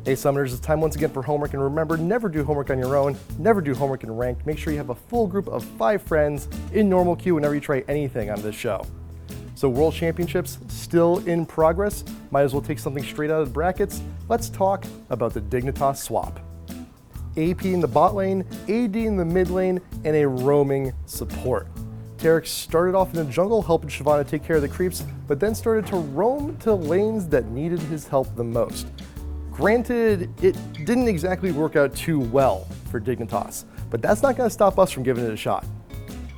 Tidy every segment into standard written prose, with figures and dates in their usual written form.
Hey Summoners, it's time once again for homework, and remember, never do homework on your own, never do homework in ranked. Make sure you have a full group of 5 friends in normal queue whenever you try anything on this show. So World Championships still in progress. Might as well take something straight out of the brackets. Let's talk about the Dignitas swap. AP in the bot lane, AD in the mid lane, and a roaming support. Tarek started off in the jungle helping Shyvana take care of the creeps, but then started to roam to lanes that needed his help the most. Granted, it didn't exactly work out too well for Dignitas, but that's not going to stop us from giving it a shot.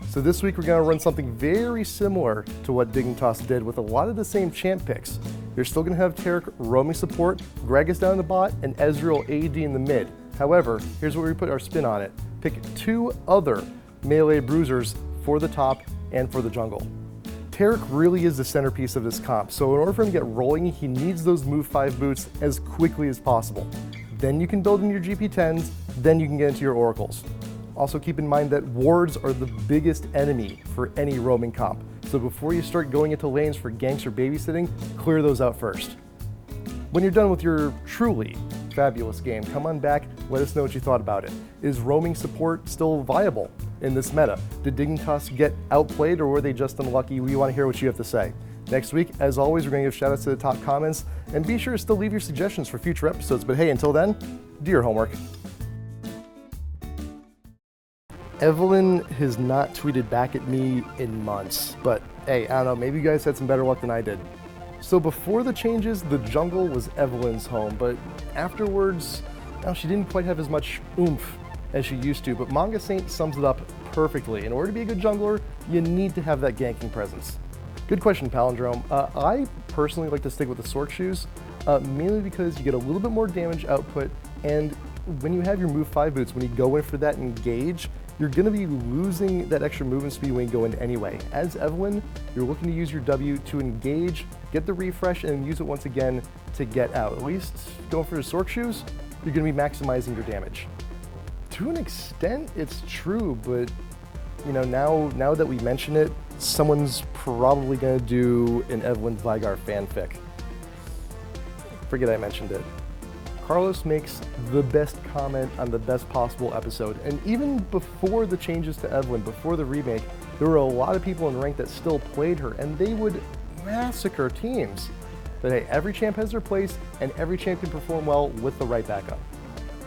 So this week we're going to run something very similar to what Dignitas did with a lot of the same champ picks. You're still going to have Tarek roaming support, Gragas down the bot, and Ezreal AD in the mid. However, here's where we put our spin on it. Pick 2 other melee bruisers for the top and for the jungle. Tarek really is the centerpiece of this comp, so in order for him to get rolling, he needs those move 5 boots as quickly as possible. Then you can build in your GP10s, then you can get into your oracles. Also keep in mind that wards are the biggest enemy for any roaming comp, so before you start going into lanes for ganks or babysitting, clear those out first. When you're done with your truly fabulous game, come on back, let us know what you thought about it. Is roaming support still viable in this meta? Did Dignitas get outplayed, or were they just unlucky? We want to hear what you have to say. Next week, as always, we're going to give shoutouts to the top comments, and be sure to still leave your suggestions for future episodes. But hey, until then, do your homework. Evelyn has not tweeted back at me in months, but hey, I don't know, maybe you guys had some better luck than I did. So before the changes, the jungle was Evelyn's home, but afterwards, she didn't quite have as much oomph as she used to, but Manga Saint sums it up perfectly. In order to be a good jungler, you need to have that ganking presence. Good question, Palindrome. I personally like to stick with the Sork shoes, mainly because you get a little bit more damage output, and when you have your move 5 boots, when you go in for that engage, you're going to be losing that extra movement speed when you go in anyway. As Evelyn, you're looking to use your W to engage, get the refresh, and use it once again to get out. At least going for the Sork shoes, you're going to be maximizing your damage. To an extent, it's true, but you know, now that we mention it, someone's probably going to do an Evelyn Vigar fanfic. Forget I mentioned it. Carlos makes the best comment on the best possible episode, and even before the changes to Evelyn, before the remake, there were a lot of people in rank that still played her, and they would massacre teams. But hey, every champ has their place, and every champ can perform well with the right backup.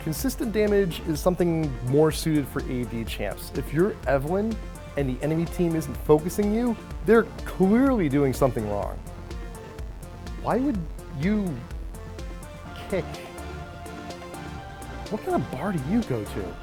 Consistent damage is something more suited for AD champs. If you're Evelyn and the enemy team isn't focusing you, they're clearly doing something wrong. Why would you kick? What kind of bar do you go to?